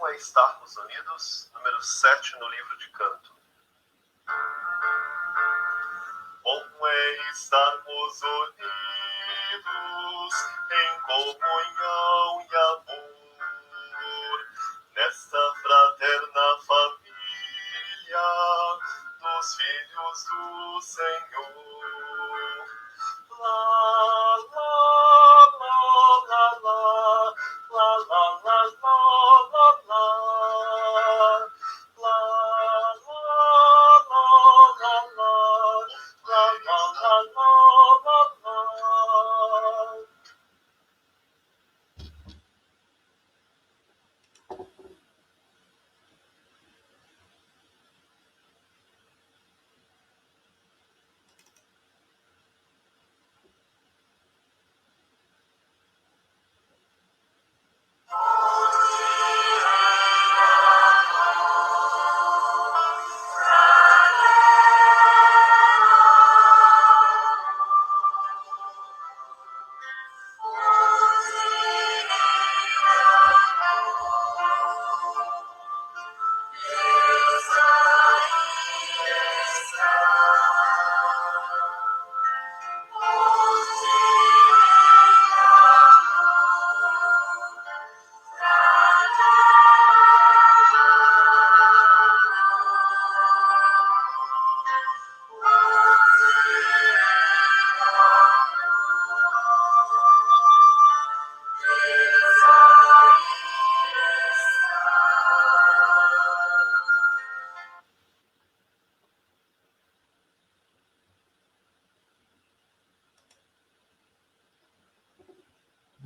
é estarmos unidos, número 7 no livro de Canto. Bom é estarmos unidos em comunhão e amor, nesta fraterna família dos filhos do Senhor. Lá, lá, lá, lá, lá, lá, lá, lá, lá, lá,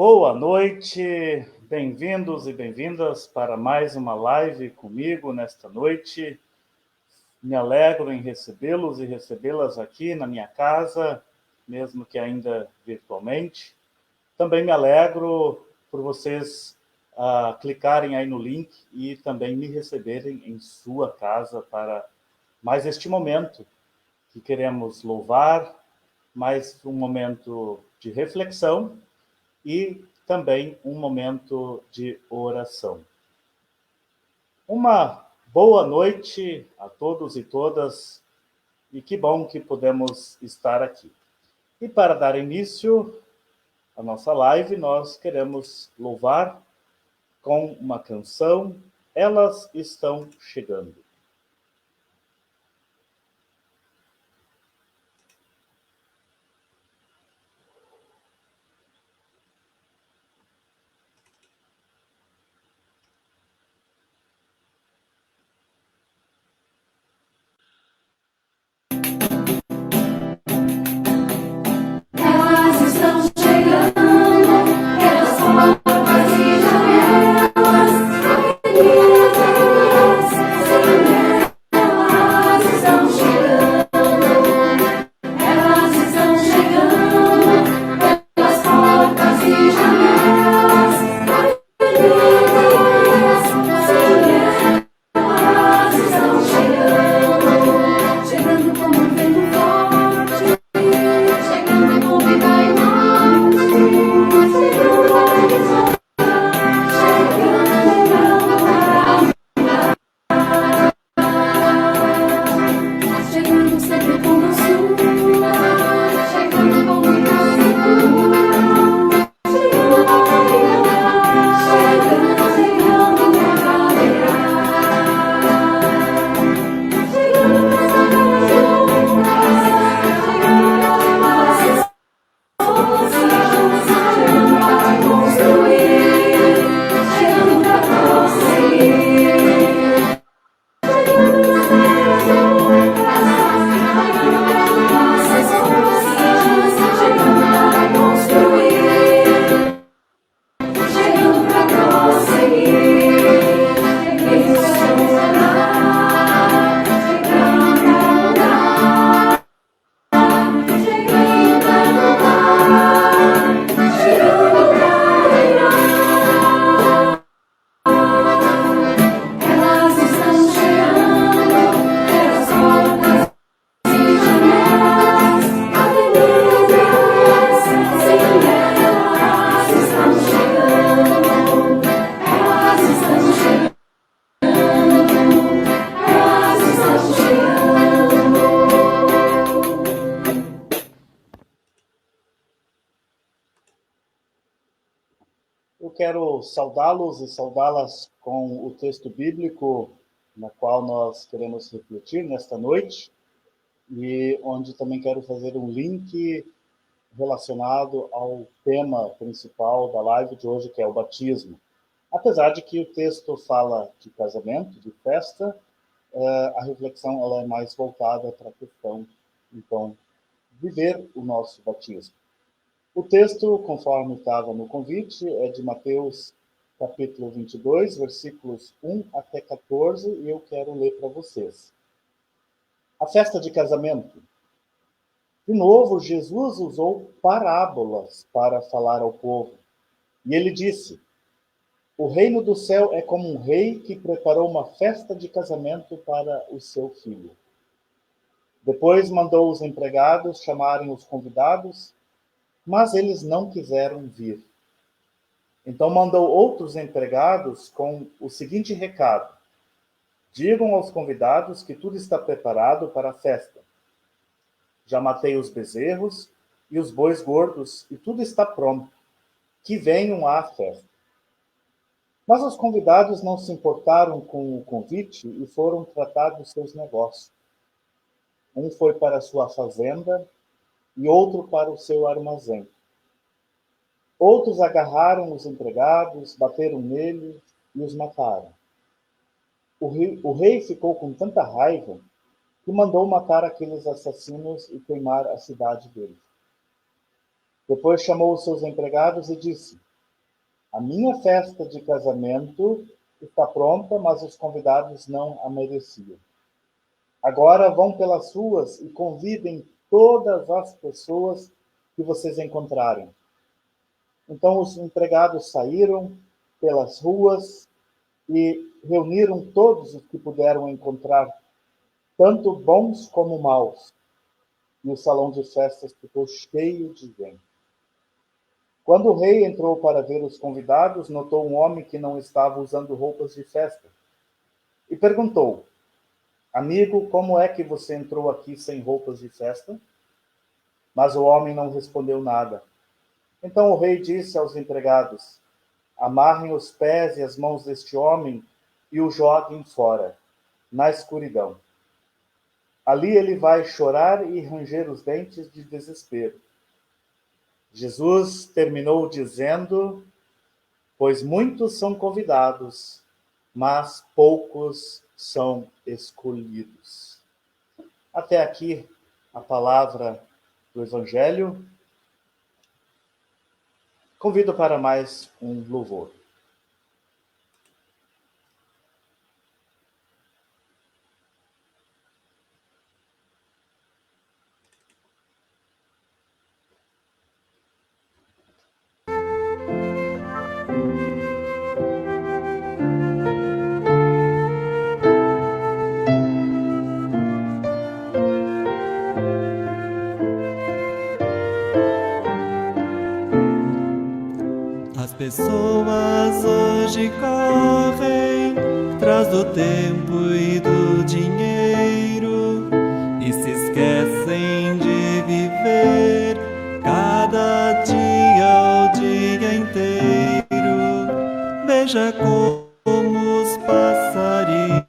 Boa noite, bem-vindos e bem-vindas para mais uma live comigo nesta noite. Me alegro em recebê-los e recebê-las aqui na minha casa, mesmo que ainda virtualmente. Também me alegro por vocês clicarem aí no link e também me receberem em sua casa para mais este momento que queremos louvar, mais um momento de reflexão e também um momento de oração. Uma boa noite a todos e todas, e que bom que podemos estar aqui. E para dar início à nossa live, nós queremos louvar com uma canção, Elas Estão Chegando. Elas quero saudá-los e saudá-las com o texto bíblico na qual nós queremos refletir nesta noite e onde também quero fazer um link relacionado ao tema principal da live de hoje, que é o batismo. Apesar de que o texto fala de casamento, de festa, a reflexão ela é mais voltada para a questão, então, viver o nosso batismo. O texto, conforme estava no convite, é de Mateus, capítulo 22, versículos 1 até 14, e eu quero ler para vocês. A festa de casamento. De novo, Jesus usou parábolas para falar ao povo. E ele disse: o reino do céu é como um rei que preparou uma festa de casamento para o seu filho. Depois mandou os empregados chamarem os convidados, mas eles não quiseram vir. Então mandou outros empregados com o seguinte recado: digam aos convidados que tudo está preparado para a festa. Já matei os bezerros e os bois gordos, e tudo está pronto. Que venham à festa. Mas os convidados não se importaram com o convite e foram tratar dos seus negócios. Um foi para a sua fazenda e outro para o seu armazém. Outros agarraram os empregados, bateram neles e os mataram. O rei ficou com tanta raiva que mandou matar aqueles assassinos e queimar a cidade deles. Depois chamou os seus empregados e disse: a minha festa de casamento está pronta, mas os convidados não a mereciam. Agora vão pelas ruas e convidem todas as pessoas que vocês encontrarem. Então os empregados saíram pelas ruas e reuniram todos os que puderam encontrar, tanto bons como maus. E o salão de festas ficou cheio de gente. Quando o rei entrou para ver os convidados, notou um homem que não estava usando roupas de festa. E perguntou: amigo, como é que você entrou aqui sem roupas de festa? Mas o homem não respondeu nada. Então o rei disse aos empregados: amarrem os pés e as mãos deste homem e o joguem fora, na escuridão. Ali ele vai chorar e ranger os dentes de desespero. Jesus terminou dizendo: pois muitos são convidados, mas poucos são escolhidos. Até aqui a palavra do Evangelho. Convido para mais um louvor. As pessoas hoje correm atrás do tempo e do dinheiro e se esquecem de viver cada dia o dia inteiro. Veja como os passarinhos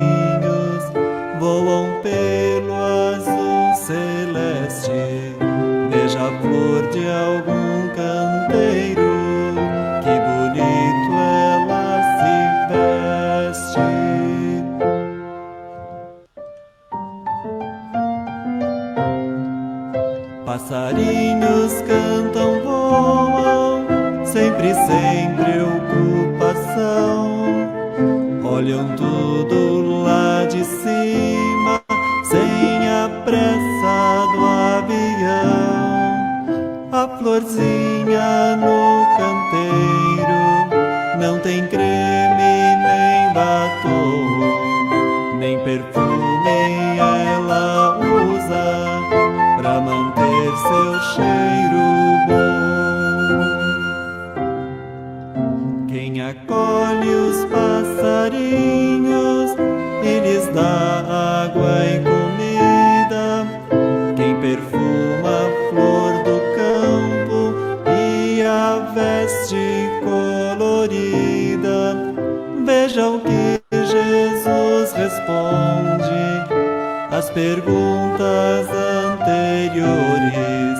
voam pelo azul celeste. Veja a flor de algum canteiro, que bonito ela se veste. Passarinhos cantam, voam, sempre sem preocupação. Olham tudo lá de cima, sem a pressa do avião. A florzinha no canteiro não tem creme nem batom, nem perfume ela usa pra manter seu cheiro bom. Quem acolhe os passarinhos e lhes dá água e comida, quem perfuma a flor do campo e a veste colorida, perguntas anteriores,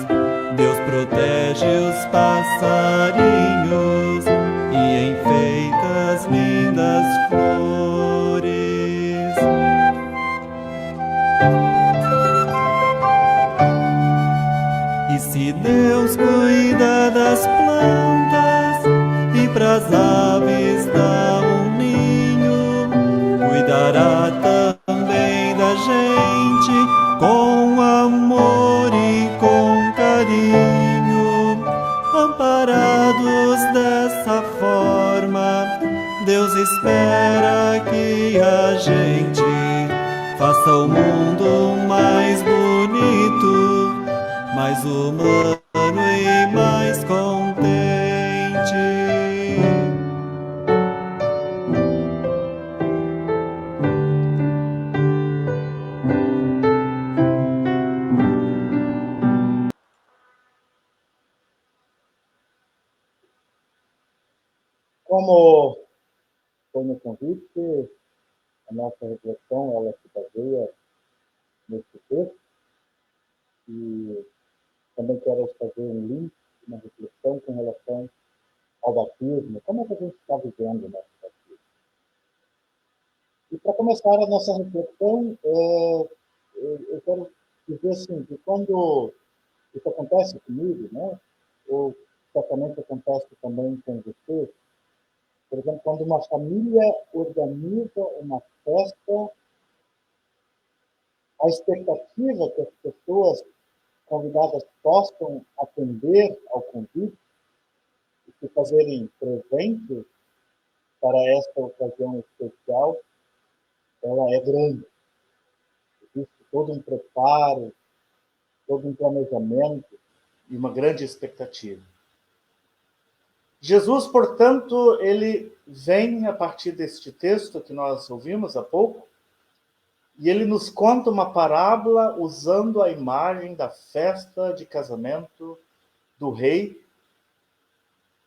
Deus protege os passarinhos e enfeita as lindas flores. E se Deus cuida das plantas e pras aves dá um ninho, cuidará também da gente com amor e com carinho. Amparados dessa forma, Deus espera que a gente faça o mundo mais bonito, mais humano e mais contente. Como foi no convite, a nossa reflexão ela se baseia nesse texto e também quero fazer um link, uma reflexão com relação ao batismo. Como é que a gente está vivendo o nosso batismo? E para começar a nossa reflexão, eu quero dizer assim, que quando isso acontece comigo, né, ou certamente acontece também com você, por exemplo, quando uma família organiza uma festa, a expectativa que as pessoas convidadas possam atender ao convite e se fazerem presentes para esta ocasião especial, ela é grande. Existe todo um preparo, todo um planejamento e uma grande expectativa. Jesus, portanto, ele vem a partir deste texto que nós ouvimos há pouco, e ele nos conta uma parábola usando a imagem da festa de casamento do rei.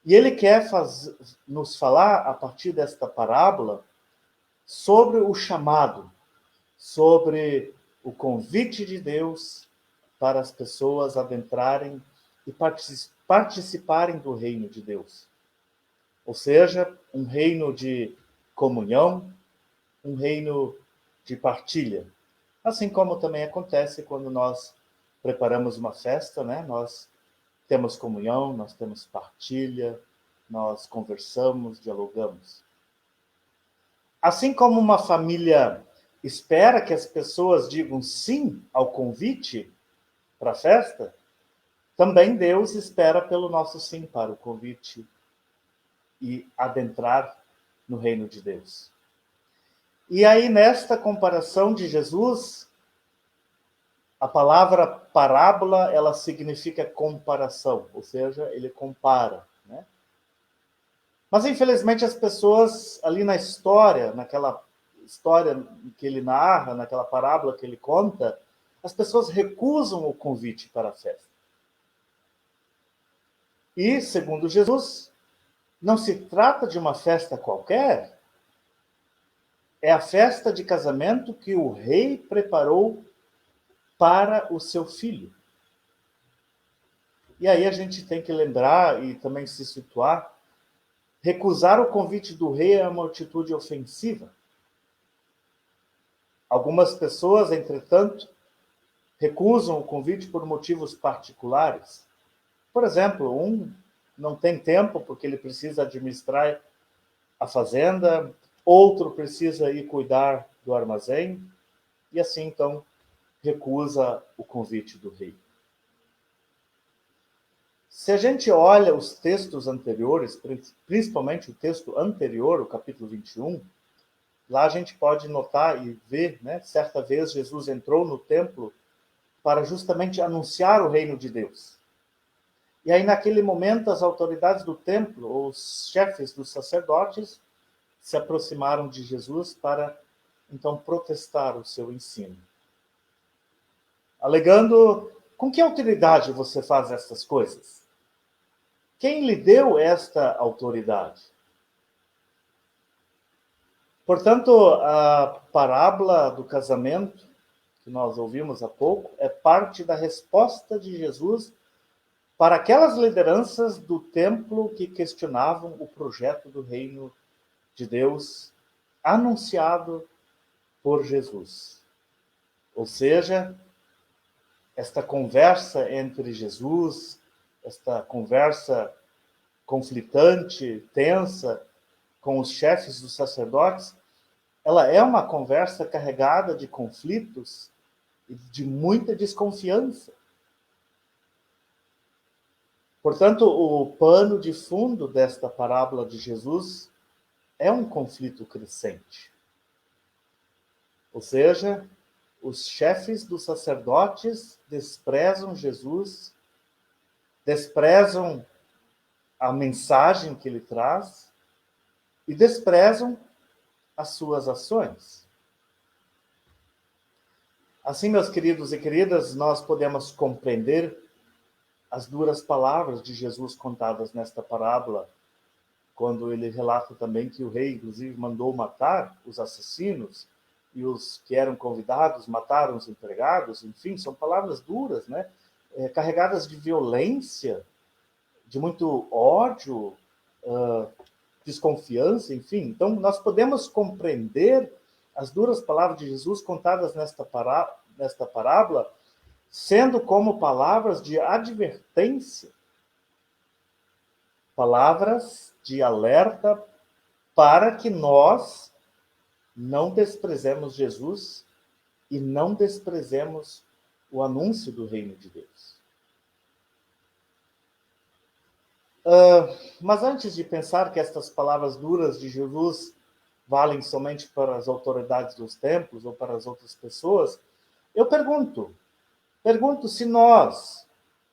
E ele quer nos falar, a partir desta parábola, sobre o chamado, sobre o convite de Deus para as pessoas adentrarem e participarem do reino de Deus. Ou seja, um reino de comunhão, um reino de partilha. Assim como também acontece quando nós preparamos uma festa, né? Nós temos comunhão, nós temos partilha, nós conversamos, dialogamos. Assim como uma família espera que as pessoas digam sim ao convite para a festa, também Deus espera pelo nosso sim para o convite e adentrar no reino de Deus. E aí, nesta comparação de Jesus, a palavra parábola, ela significa comparação, ou seja, ele compara, né? Mas, infelizmente, as pessoas ali na história, naquela história que ele narra, naquela parábola que ele conta, as pessoas recusam o convite para a festa. E, segundo Jesus, não se trata de uma festa qualquer, é a festa de casamento que o rei preparou para o seu filho. E aí a gente tem que lembrar e também se situar, recusar o convite do rei é uma atitude ofensiva. Algumas pessoas, entretanto, recusam o convite por motivos particulares. Por exemplo, um não tem tempo porque ele precisa administrar a fazenda, outro precisa ir cuidar do armazém, e assim, então, recusa o convite do rei. Se a gente olha os textos anteriores, principalmente o texto anterior, o capítulo 21, lá a gente pode notar e ver, né, certa vez Jesus entrou no templo para justamente anunciar o reino de Deus. E aí, naquele momento, as autoridades do templo, os chefes dos sacerdotes, se aproximaram de Jesus para, então, protestar o seu ensino. Alegando, com que autoridade você faz essas coisas? Quem lhe deu esta autoridade? Portanto, a parábola do casamento que nós ouvimos há pouco, é parte da resposta de Jesus para aquelas lideranças do templo que questionavam o projeto do reino de Deus anunciado por Jesus. Ou seja, esta conversa entre Jesus, esta conversa conflitante, tensa, com os chefes dos sacerdotes, ela é uma conversa carregada de conflitos e de muita desconfiança. Portanto, o pano de fundo desta parábola de Jesus é um conflito crescente. Ou seja, os chefes dos sacerdotes desprezam Jesus, desprezam a mensagem que ele traz e desprezam as suas ações. Assim, meus queridos e queridas, nós podemos compreender as duras palavras de Jesus contadas nesta parábola, quando ele relata também que o rei, inclusive, mandou matar os assassinos e os que eram convidados mataram os empregados. Enfim, são palavras duras, né? Carregadas de violência, de muito ódio, desconfiança, enfim. Então, nós podemos compreender as duras palavras de Jesus contadas nesta parábola, sendo como palavras de advertência, palavras de alerta para que nós não desprezemos Jesus e não desprezemos o anúncio do reino de Deus. Mas antes de pensar que estas palavras duras de Jesus valem somente para as autoridades dos templos ou para as outras pessoas, eu pergunto se nós,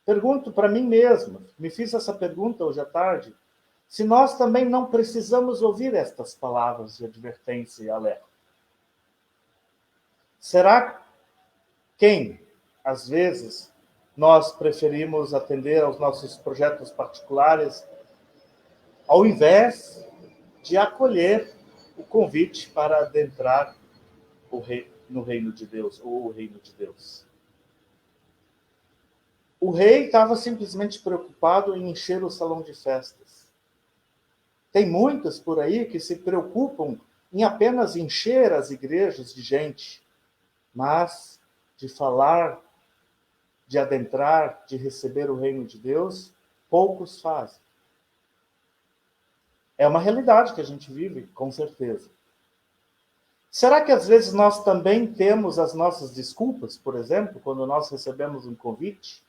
pergunto para mim mesmo, me fiz essa pergunta hoje à tarde, se nós também não precisamos ouvir estas palavras de advertência e alerta. Será quem, às vezes, nós preferimos atender aos nossos projetos particulares, ao invés de acolher o convite para adentrar no reino de Deus, ou o reino de Deus? O rei estava simplesmente preocupado em encher o salão de festas. Tem muitos por aí que se preocupam em apenas encher as igrejas de gente, mas de falar, de adentrar, de receber o reino de Deus, poucos fazem. É uma realidade que a gente vive, com certeza. Será que às vezes nós também temos as nossas desculpas, por exemplo, quando nós recebemos um convite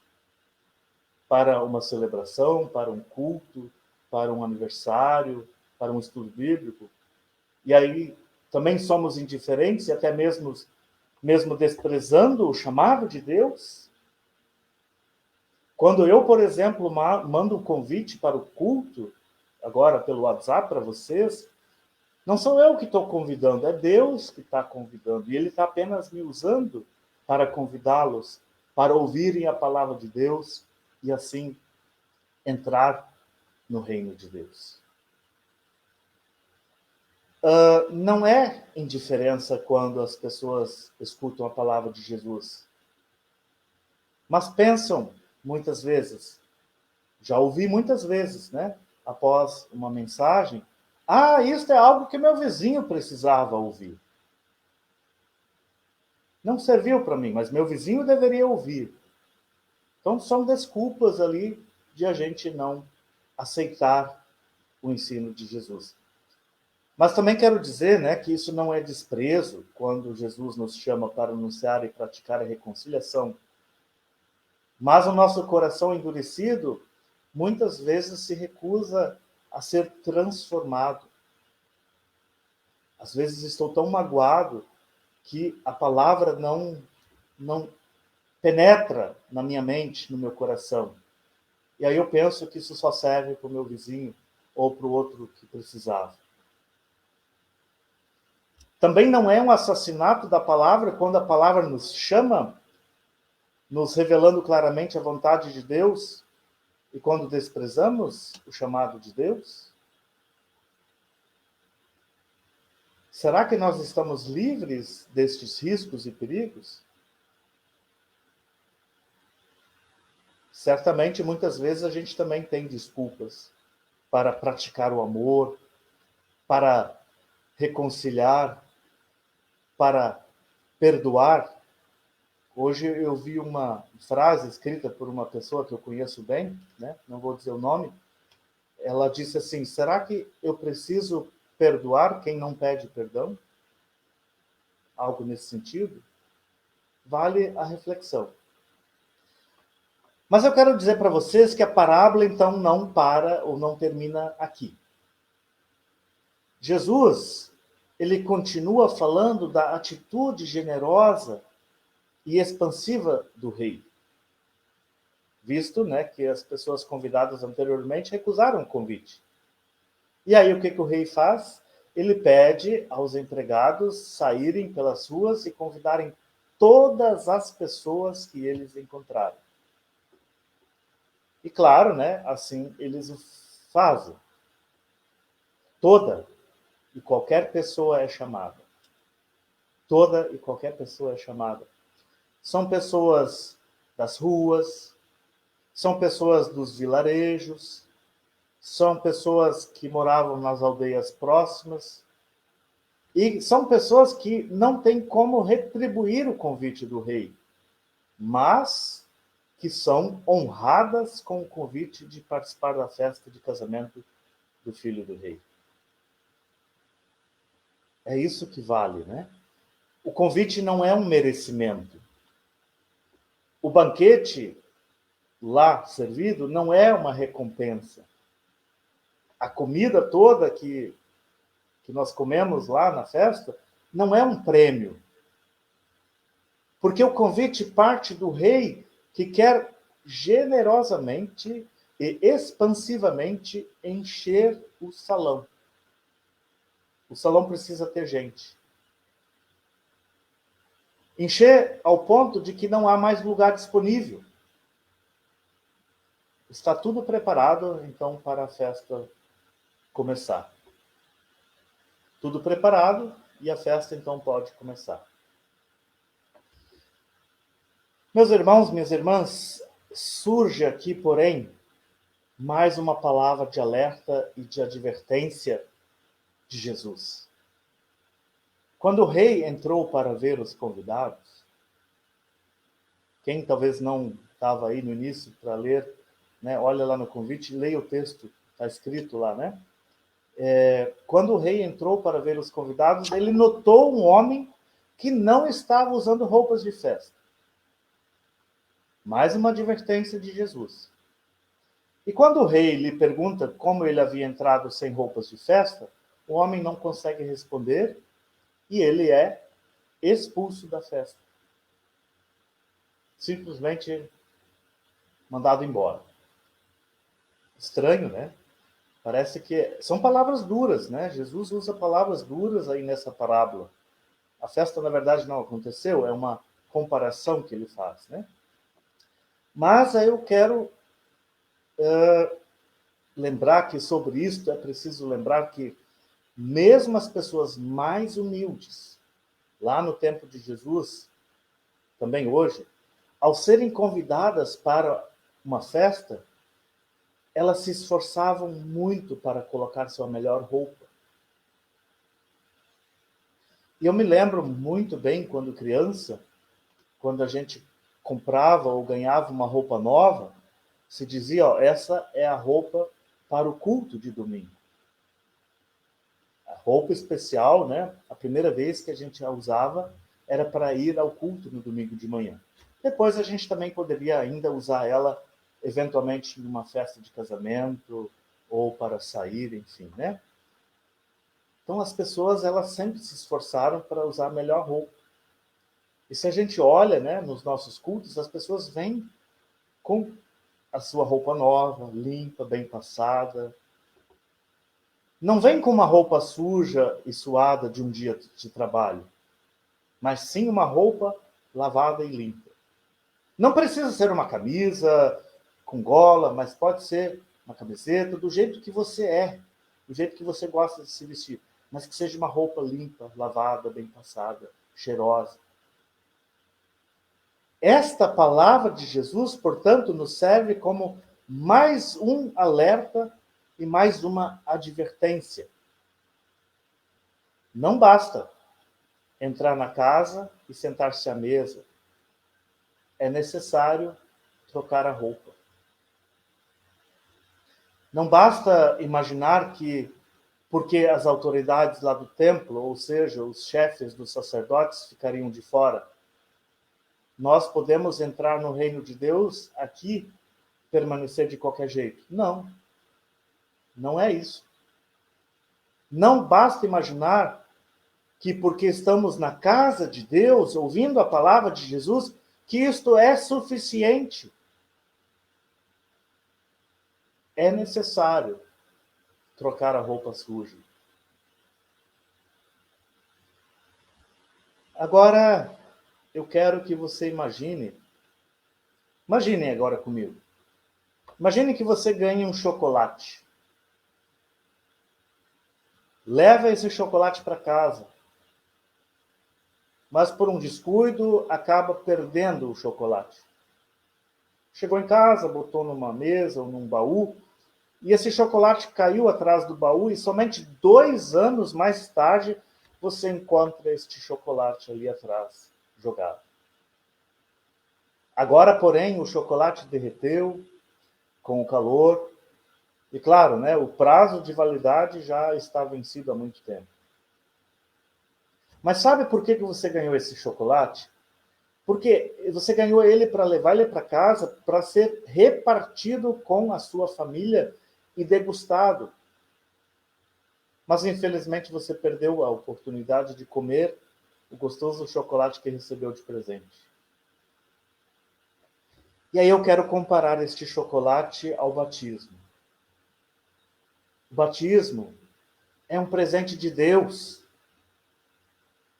para uma celebração, para um culto, para um aniversário, para um estudo bíblico, e aí também somos indiferentes e até mesmo desprezando o chamado de Deus? Quando eu, por exemplo, mando um convite para o culto, agora pelo WhatsApp para vocês, não sou eu que estou convidando, é Deus que está convidando, e Ele está apenas me usando para convidá-los, para ouvirem a palavra de Deus e assim entrar no reino de Deus. Não é indiferença quando as pessoas escutam a palavra de Jesus, mas pensam muitas vezes, já ouvi muitas vezes, né, após uma mensagem, isso é algo que meu vizinho precisava ouvir. Não serviu para mim, mas meu vizinho deveria ouvir. Então, são desculpas ali de a gente não aceitar o ensino de Jesus. Mas também quero dizer, né, que isso não é desprezo quando Jesus nos chama para anunciar e praticar a reconciliação. Mas o nosso coração endurecido muitas vezes se recusa a ser transformado. Às vezes estou tão magoado que a palavra não penetra na minha mente, no meu coração. E aí eu penso que isso só serve para o meu vizinho ou para o outro que precisava. Também não é um assassinato da palavra quando a palavra nos chama, nos revelando claramente a vontade de Deus, e quando desprezamos o chamado de Deus? Será que nós estamos livres destes riscos e perigos? Certamente, muitas vezes, a gente também tem desculpas para praticar o amor, para reconciliar, para perdoar. Hoje eu vi uma frase escrita por uma pessoa que eu conheço bem, né? Não vou dizer o nome. Ela disse assim: será que eu preciso perdoar quem não pede perdão? Algo nesse sentido. Vale a reflexão. Mas eu quero dizer para vocês que a parábola, então, não para ou não termina aqui. Jesus, ele continua falando da atitude generosa e expansiva do rei. Visto, né, que as pessoas convidadas anteriormente recusaram o convite. E aí o que o rei faz? Ele pede aos empregados saírem pelas ruas e convidarem todas as pessoas que eles encontraram. E claro, né, assim eles o fazem. Toda e qualquer pessoa é chamada. Toda e qualquer pessoa é chamada. São pessoas das ruas, são pessoas dos vilarejos, são pessoas que moravam nas aldeias próximas, e são pessoas que não têm como retribuir o convite do rei, mas que são honradas com o convite de participar da festa de casamento do filho do rei. É isso que vale, né? O convite não é um merecimento. O banquete lá servido não é uma recompensa. A comida toda que nós comemos lá na festa não é um prêmio. Porque o convite parte do rei que quer generosamente e expansivamente encher o salão. O salão precisa ter gente. Encher ao ponto de que não há mais lugar disponível. Está tudo preparado, então, para a festa começar. Tudo preparado e a festa, então, pode começar. Meus irmãos, minhas irmãs, surge aqui, porém, mais uma palavra de alerta e de advertência de Jesus. Quando o rei entrou para ver os convidados, quem talvez não estava aí no início para ler, né, olha lá no convite, leia o texto, está escrito lá, né? Quando o rei entrou para ver os convidados, ele notou um homem que não estava usando roupas de festa. Mais uma advertência de Jesus. E quando o rei lhe pergunta como ele havia entrado sem roupas de festa, o homem não consegue responder e ele é expulso da festa. Simplesmente mandado embora. Estranho, né? Parece que são palavras duras, né? Jesus usa palavras duras aí nessa parábola. A festa, na verdade, não aconteceu, é uma comparação que ele faz, né? Mas aí eu quero lembrar que sobre isso é preciso lembrar que mesmo as pessoas mais humildes, lá no tempo de Jesus, também hoje, ao serem convidadas para uma festa, elas se esforçavam muito para colocar sua melhor roupa. E eu me lembro muito bem, quando criança, quando a gente comprava ou ganhava uma roupa nova, se dizia, ó, essa é a roupa para o culto de domingo. A roupa especial, né? A primeira vez que a gente a usava era para ir ao culto no domingo de manhã. Depois a gente também poderia ainda usar ela eventualmente em uma festa de casamento ou para sair, enfim, né? Então as pessoas, elas sempre se esforçaram para usar a melhor roupa. E se a gente olha, né, nos nossos cultos, as pessoas vêm com a sua roupa nova, limpa, bem passada. Não vem com uma roupa suja e suada de um dia de trabalho, mas sim uma roupa lavada e limpa. Não precisa ser uma camisa com gola, mas pode ser uma camiseta, do jeito que você é, do jeito que você gosta de se vestir, mas que seja uma roupa limpa, lavada, bem passada, cheirosa. Esta palavra de Jesus, portanto, nos serve como mais um alerta e mais uma advertência. Não basta entrar na casa e sentar-se à mesa. É necessário trocar a roupa. Não basta imaginar que, porque as autoridades lá do templo, ou seja, os chefes dos sacerdotes, ficariam de fora, nós podemos entrar no reino de Deus aqui, permanecer de qualquer jeito. Não. Não é isso. Não basta imaginar que porque estamos na casa de Deus, ouvindo a palavra de Jesus, que isto é suficiente. É necessário trocar a roupa suja. Agora, eu quero que você imagine agora comigo. Imagine que você ganhe um chocolate. Leva esse chocolate para casa. Mas por um descuido, acaba perdendo o chocolate. Chegou em casa, botou numa mesa ou num baú, e esse chocolate caiu atrás do baú, e somente 2 anos mais tarde, você encontra este chocolate ali atrás, jogado. Agora, porém, o chocolate derreteu com o calor, e claro, né, o prazo de validade já está vencido há muito tempo. Mas sabe por que você ganhou esse chocolate? Porque você ganhou ele para levar ele para casa, para ser repartido com a sua família e degustado. Mas, infelizmente, você perdeu a oportunidade de comer o gostoso chocolate que recebeu de presente. E aí eu quero comparar este chocolate ao batismo. O batismo é um presente de Deus.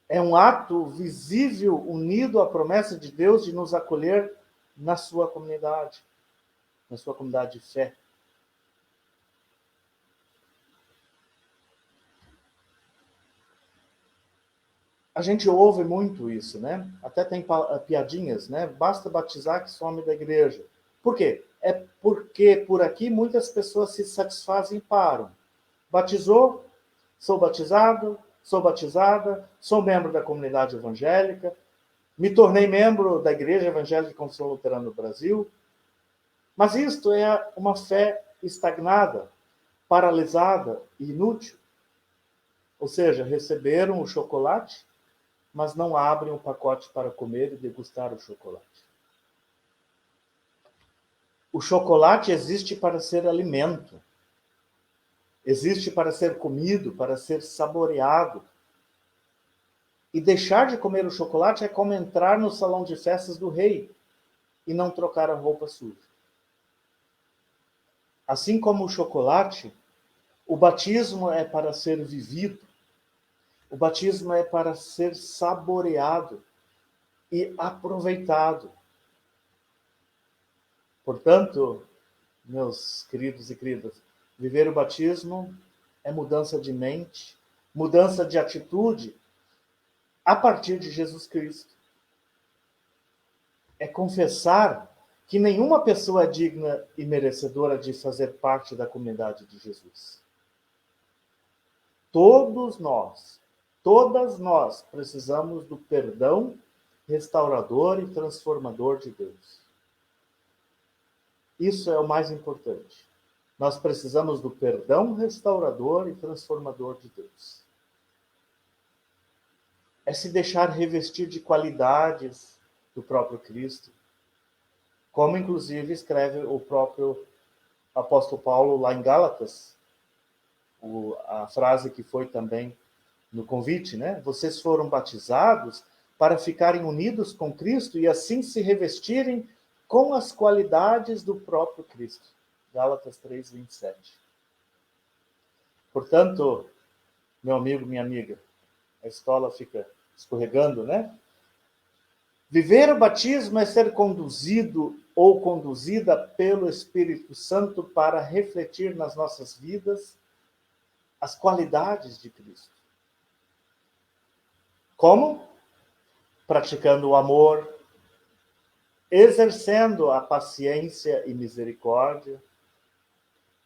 É um ato visível unido à promessa de Deus de nos acolher na sua comunidade de fé. A gente ouve muito isso, né? Até tem piadinhas, né? Basta batizar que some da igreja. Por quê? É porque por aqui muitas pessoas se satisfazem e param. Batizou, sou batizado, sou batizada, sou membro da comunidade evangélica, me tornei membro da Igreja Evangélica Confissão Luterana no Brasil. Mas isto é uma fé estagnada, paralisada e inútil. Ou seja, receberam o chocolate, mas não abrem o pacote para comer e degustar o chocolate. O chocolate existe para ser alimento. Existe para ser comido, para ser saboreado. E deixar de comer o chocolate é como entrar no salão de festas do rei e não trocar a roupa suja. Assim como o chocolate, o batismo é para ser vivido. O batismo é para ser saboreado e aproveitado. Portanto, meus queridos e queridas, viver o batismo é mudança de mente, mudança de atitude a partir de Jesus Cristo. É confessar que nenhuma pessoa é digna e merecedora de fazer parte da comunidade de Jesus. Todos nós, todas nós precisamos do perdão restaurador e transformador de Deus. Isso é o mais importante. Nós precisamos do perdão restaurador e transformador de Deus. É se deixar revestir de qualidades do próprio Cristo, como inclusive escreve o próprio apóstolo Paulo lá em Gálatas, a frase que foi também no convite, né? Vocês foram batizados para ficarem unidos com Cristo e assim se revestirem com as qualidades do próprio Cristo. Gálatas 3:27. Portanto, meu amigo, minha amiga, a escola fica escorregando, né? Viver o batismo é ser conduzido ou conduzida pelo Espírito Santo para refletir nas nossas vidas as qualidades de Cristo. Como? Praticando o amor, exercendo a paciência e misericórdia,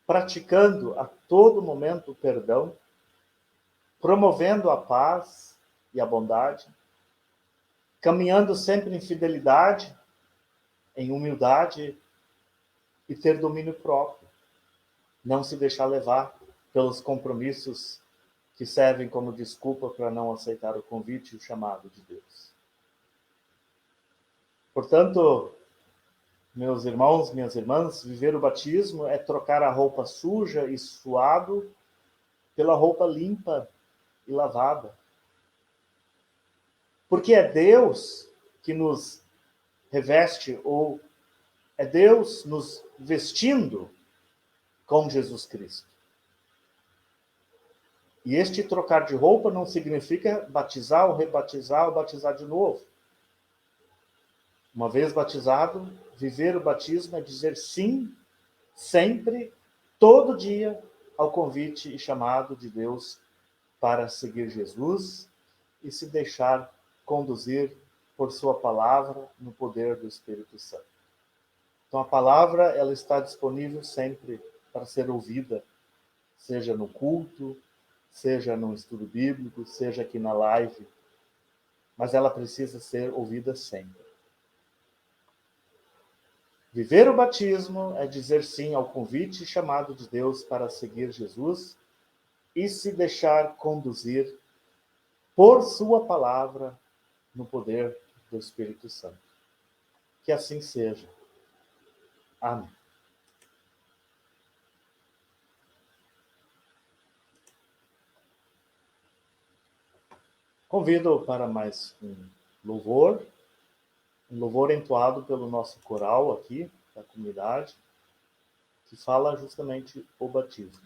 praticando a todo momento o perdão, promovendo a paz e a bondade, caminhando sempre em fidelidade, em humildade e ter domínio próprio. Não se deixar levar pelos compromissos que servem como desculpa para não aceitar o convite e o chamado de Deus. Portanto, meus irmãos, minhas irmãs, viver o batismo é trocar a roupa suja e suado pela roupa limpa e lavada. Porque é Deus que nos reveste, ou é Deus nos vestindo com Jesus Cristo. E este trocar de roupa não significa batizar ou rebatizar ou batizar de novo. Uma vez batizado, viver o batismo é dizer sim, sempre, todo dia, ao convite e chamado de Deus para seguir Jesus e se deixar conduzir por sua palavra no poder do Espírito Santo. Então a palavra, ela está disponível sempre para ser ouvida, seja no culto, seja no estudo bíblico, seja aqui na live, mas ela precisa ser ouvida sempre. Viver o batismo é dizer sim ao convite e chamado de Deus para seguir Jesus e se deixar conduzir por sua palavra no poder do Espírito Santo. Que assim seja. Amém. Convido para mais um louvor entoado pelo nosso coral aqui, da comunidade, que fala justamente o batismo.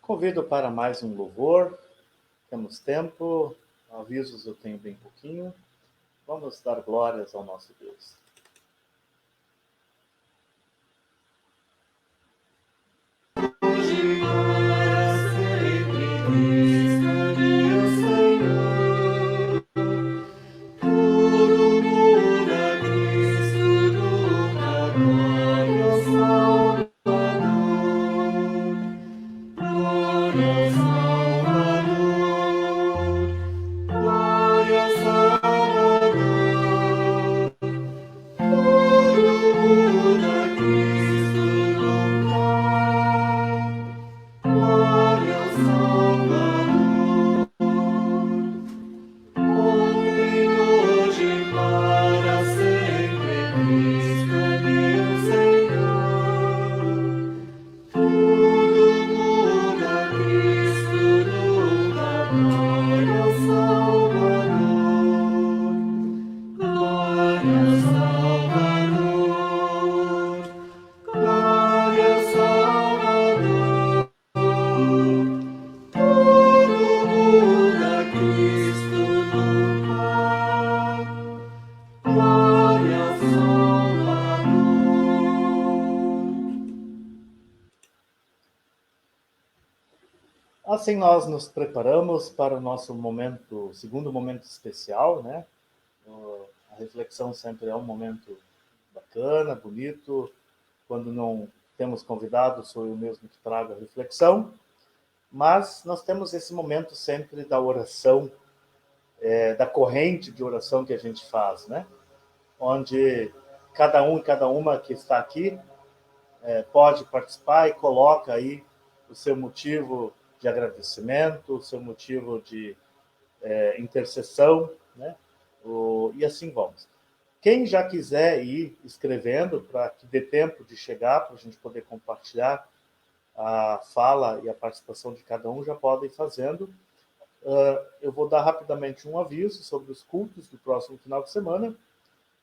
Convido para mais um louvor. Temos tempo, avisos eu tenho bem pouquinho. Vamos dar glórias ao nosso Deus. Assim nós nos preparamos para o nosso momento, segundo momento especial, né? A reflexão sempre é um momento bacana, bonito. Quando não temos convidados, sou eu mesmo que trago a reflexão. Mas nós temos esse momento sempre da oração, da corrente de oração que a gente faz, né? Onde cada um e cada uma que está aqui pode participar e coloca aí o seu motivo de agradecimento, o seu motivo de intercessão, né? E assim vamos. Quem já quiser ir escrevendo, para que dê tempo de chegar, para a gente poder compartilhar a fala e a participação de cada um, já podem ir fazendo. Eu vou dar rapidamente um aviso sobre os cultos do próximo final de semana,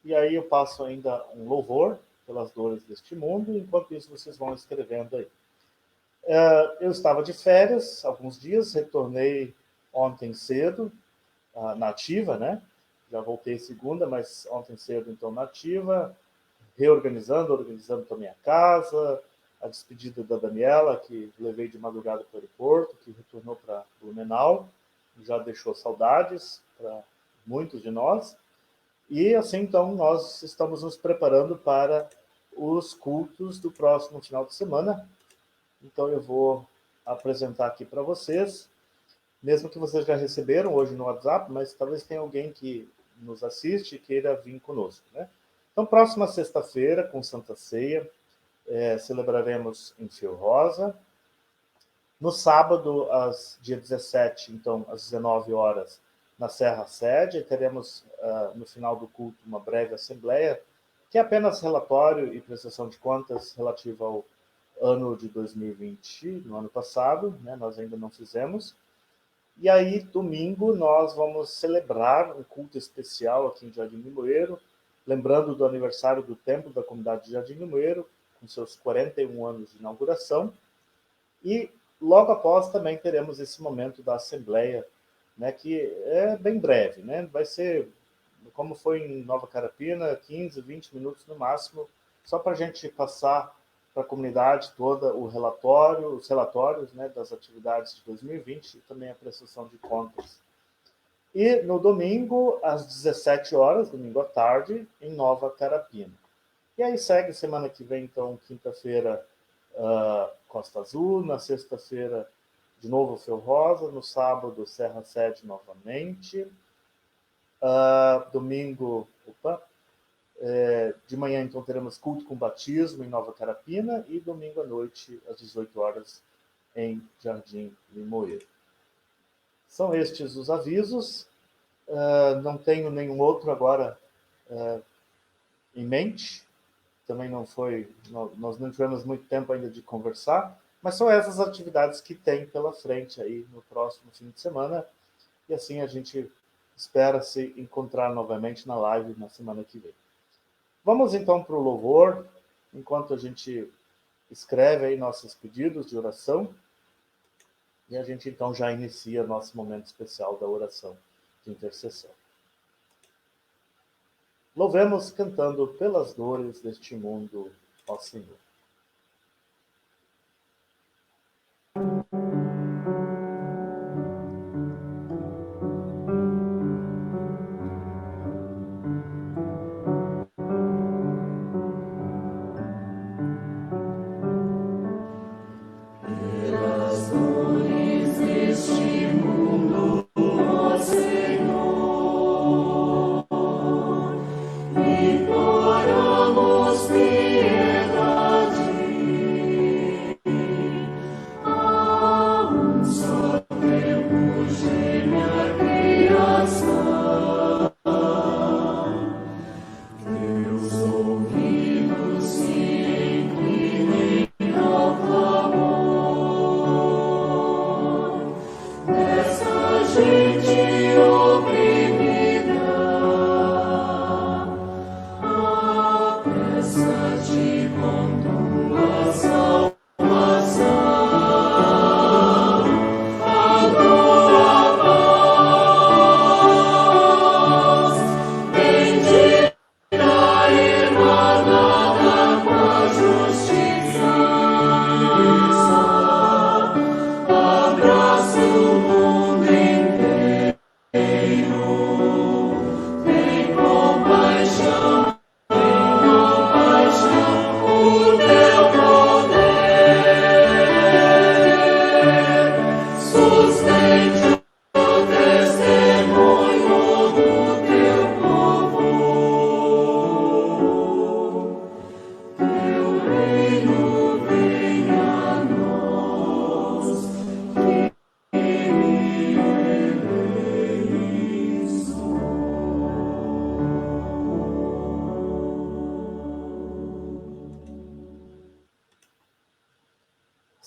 e aí eu passo ainda um louvor pelas dores deste mundo, enquanto isso vocês vão escrevendo aí. Eu estava de férias alguns dias, retornei ontem cedo, na ativa, né? Já voltei segunda, mas ontem cedo, então, na ativa, organizando também a casa, a despedida da Daniela, que levei de madrugada para o aeroporto, que retornou para Blumenau, já deixou saudades para muitos de nós. E assim, então, nós estamos nos preparando para os cultos do próximo final de semana. Então, eu vou apresentar aqui para vocês, mesmo que vocês já receberam hoje no WhatsApp, mas talvez tenha alguém que nos assiste e queira vir conosco, né? Então, próxima sexta-feira, com Santa Ceia, celebraremos em Fio Rosa. No sábado, dia 17, então, às 19 horas, na Serra Sede, teremos, no final do culto, uma breve assembleia, que é apenas relatório e prestação de contas relativa ao ano de 2020, no ano passado, né? Nós ainda não fizemos. E aí, domingo, nós vamos celebrar um culto especial aqui em Jardim Limoeiro, lembrando do aniversário do Templo da Comunidade de Jardim Limoeiro, com seus 41 anos de inauguração. E logo após também teremos esse momento da Assembleia, né, que é bem breve, né? Vai ser, como foi em Nova Carapina, 15, 20 minutos no máximo, só para a gente passar para a comunidade toda os relatórios, né, das atividades de 2020 e também a prestação de contas. E no domingo, às 17 horas, domingo à tarde, em Nova Carapina. E aí segue semana que vem, então, quinta-feira, Costa Azul, na sexta-feira, de novo, Fio Rosa, no sábado, Serra Sede novamente, domingo, de manhã, então, teremos culto com batismo em Nova Carapina e domingo à noite, às 18 horas, em Jardim Limoeiro. São estes os avisos. Não tenho nenhum outro agora em mente. Também não foi... Nós não tivemos muito tempo ainda de conversar, mas são essas atividades que tem pela frente aí no próximo fim de semana. E assim a gente espera se encontrar novamente na live na semana que vem. Vamos então para o louvor, enquanto a gente escreve aí nossos pedidos de oração. E a gente então já inicia nosso momento especial da oração de intercessão. Louvemos cantando pelas dores deste mundo, ó Senhor.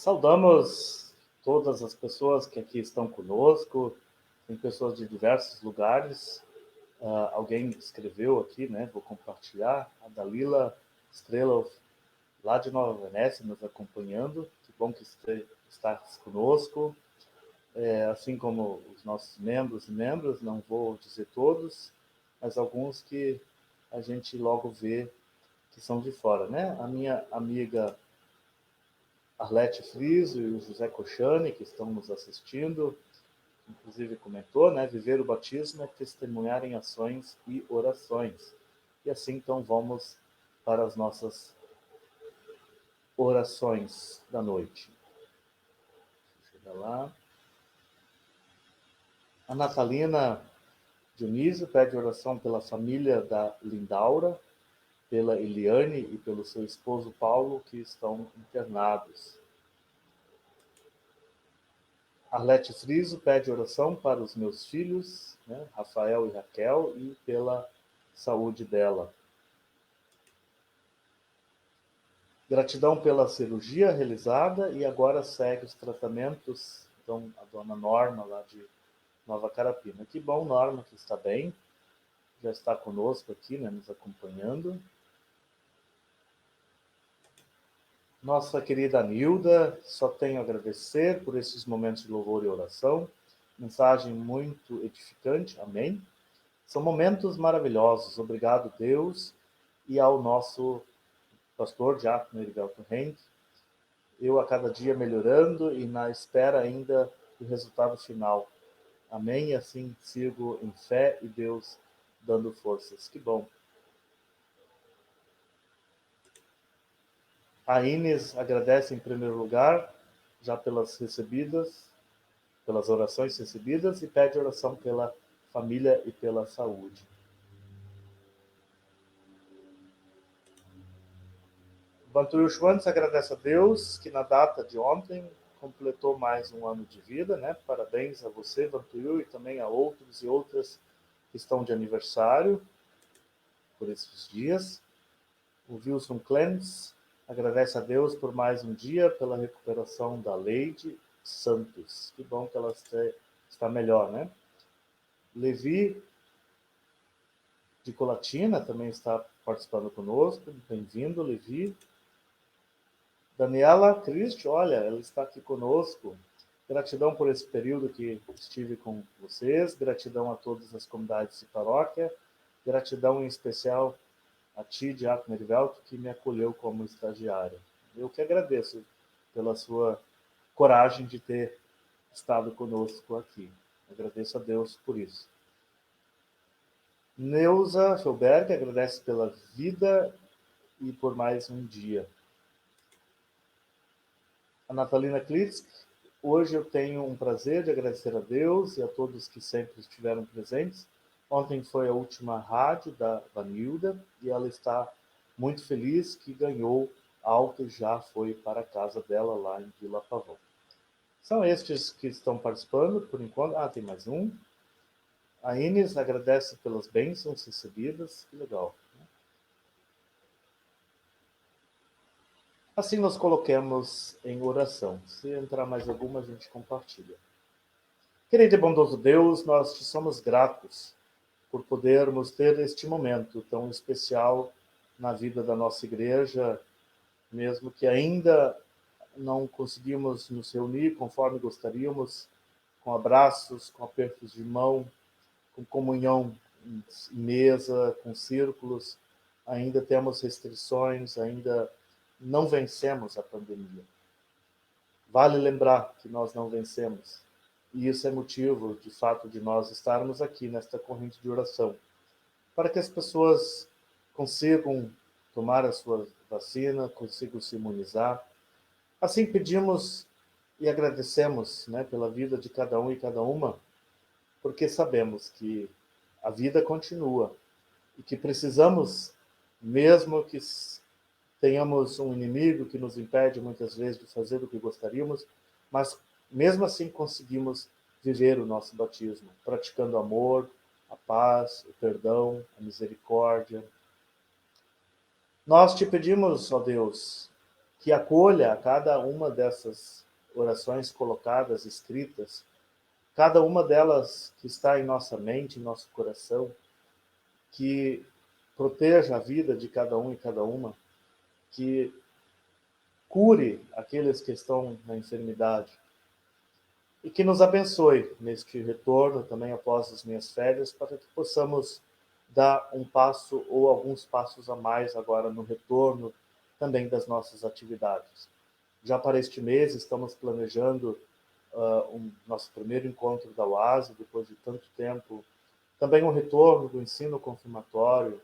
Saudamos todas as pessoas que aqui estão conosco, tem pessoas de diversos lugares. Alguém escreveu aqui, né? Vou compartilhar. A Dalila Estrela, lá de Nova Venécia, nos acompanhando. Que bom que está conosco. Assim como os nossos membros e membros, não vou dizer todos, mas alguns que a gente logo vê que são de fora, né? A minha amiga Arlete Friso e o José Cochani, que estão nos assistindo, inclusive comentou, né? Viver o batismo é testemunhar em ações e orações. E assim, então, vamos para as nossas orações da noite. Chega lá. A Natalina Dionísio pede oração pela família da Lindaura, pela Eliane e pelo seu esposo Paulo, que estão internados. Arlete Friso pede oração para os meus filhos, né, Rafael e Raquel, e pela saúde dela. Gratidão pela cirurgia realizada e agora segue os tratamentos. Então, a dona Norma, lá de Nova Carapina. Que bom, Norma, que está bem. Já está conosco aqui, né, nos acompanhando. Nossa querida Nilda, só tenho a agradecer por esses momentos de louvor e oração. Mensagem muito edificante, amém. São momentos maravilhosos. Obrigado, Deus, e ao nosso pastor Diácono Heriberto Henk. Eu a cada dia melhorando e na espera ainda do resultado final. Amém? E assim sigo em fé e Deus dando forças. Que bom. A Inês agradece em primeiro lugar, já pelas orações recebidas, e pede oração pela família e pela saúde. Vantuil Schwantz agradece a Deus que na data de ontem completou mais um ano de vida, né? Parabéns a você, Vantuil, e também a outros e outras que estão de aniversário por esses dias. O Wilson Clens agradece a Deus por mais um dia, pela recuperação da Leide Santos. Que bom que ela está melhor, né? Levi de Colatina também está participando conosco. Bem-vindo, Levi. Daniela Cristi, olha, ela está aqui conosco. Gratidão por esse período que estive com vocês, gratidão a todas as comunidades de paróquia, gratidão em especial a ti, Diácono Erivelto, que me acolheu como estagiário. Eu que agradeço pela sua coragem de ter estado conosco aqui. Agradeço a Deus por isso. Neuza Felberg agradece pela vida e por mais um dia. A Natalina Klitsk, hoje eu tenho um prazer de agradecer a Deus e a todos que sempre estiveram presentes. Ontem foi a última rádio da Vanilda e ela está muito feliz que ganhou alta e já foi para a casa dela lá em Vila Pavão. São estes que estão participando por enquanto. Tem mais um. A Inês agradece pelas bênçãos recebidas. Que legal. Assim nos coloquemos em oração. Se entrar mais alguma, a gente compartilha. Querido e bondoso Deus, nós te somos gratos por podermos ter este momento tão especial na vida da nossa igreja, mesmo que ainda não conseguimos nos reunir conforme gostaríamos, com abraços, com apertos de mão, com comunhão em mesa, com círculos, ainda temos restrições, ainda não vencemos a pandemia. Vale lembrar que nós não vencemos. E isso é motivo, de fato, de nós estarmos aqui nesta corrente de oração, para que as pessoas consigam tomar a sua vacina, consigam se imunizar. Assim pedimos e agradecemos, pela vida de cada um e cada uma, porque sabemos que a vida continua e que precisamos, mesmo que tenhamos um inimigo que nos impede muitas vezes de fazer o que gostaríamos, mas mesmo assim conseguimos viver o nosso batismo, praticando amor, a paz, o perdão, a misericórdia. Nós te pedimos, ó Deus, que acolha a cada uma dessas orações colocadas, escritas, cada uma delas que está em nossa mente, em nosso coração, que proteja a vida de cada um e cada uma, que cure aqueles que estão na enfermidade e que nos abençoe neste retorno, também após as minhas férias, para que possamos dar um passo ou alguns passos a mais agora no retorno também das nossas atividades. Já para este mês estamos planejando nosso primeiro encontro da UASE, depois de tanto tempo, também o retorno do ensino confirmatório.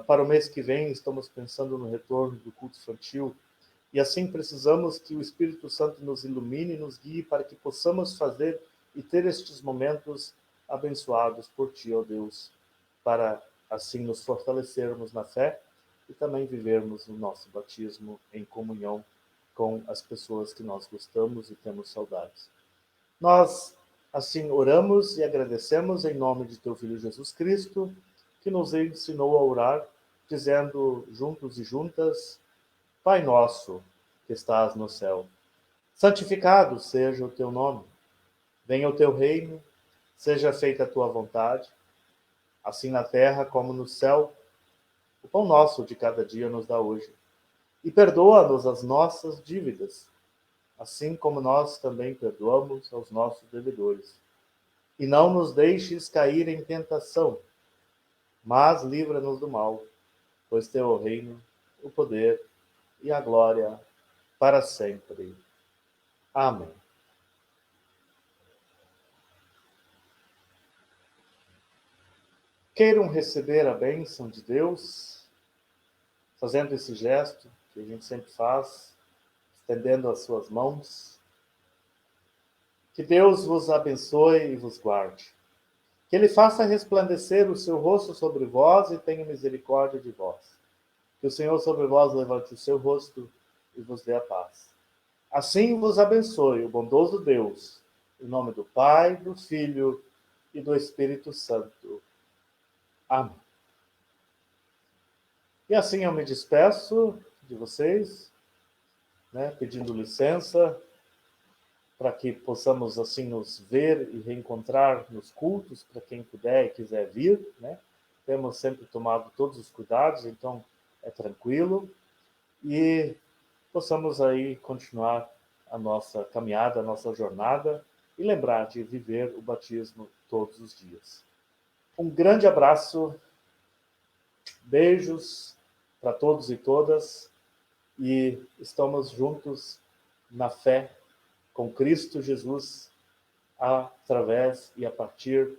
Para o mês que vem estamos pensando no retorno do culto infantil, e assim precisamos que o Espírito Santo nos ilumine e nos guie para que possamos fazer e ter estes momentos abençoados por Ti, ó Deus, para assim nos fortalecermos na fé e também vivermos o nosso batismo em comunhão com as pessoas que nós gostamos e temos saudades. Nós, assim, oramos e agradecemos em nome de Teu Filho Jesus Cristo, que nos ensinou a orar, dizendo juntos e juntas: Pai nosso, que estás no céu, santificado seja o teu nome. Venha o teu reino, seja feita a tua vontade, assim na terra como no céu. O pão nosso de cada dia nos dá hoje. E perdoa-nos as nossas dívidas, assim como nós também perdoamos aos nossos devedores. E não nos deixes cair em tentação, mas livra-nos do mal, pois teu é o reino, o poder e a glória para sempre. Amém. Queiram receber a bênção de Deus, fazendo esse gesto que a gente sempre faz, estendendo as suas mãos. Que Deus vos abençoe e vos guarde. Que Ele faça resplandecer o seu rosto sobre vós e tenha misericórdia de vós. Que o Senhor sobre vós levante o seu rosto e vos dê a paz. Assim vos abençoe o bondoso Deus, em nome do Pai, do Filho e do Espírito Santo. Amém. E assim eu me despeço de vocês, pedindo licença para que possamos assim nos ver e reencontrar nos cultos, para quem puder e quiser vir, Temos sempre tomado todos os cuidados, então é tranquilo. E possamos aí continuar a nossa caminhada, a nossa jornada e lembrar de viver o batismo todos os dias. Um grande abraço, beijos para todos e todas e estamos juntos na fé com Cristo Jesus através e a partir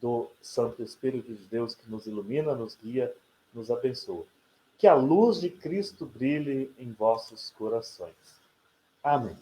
do Santo Espírito de Deus que nos ilumina, nos guia, nos abençoa. Que a luz de Cristo brilhe em vossos corações. Amém.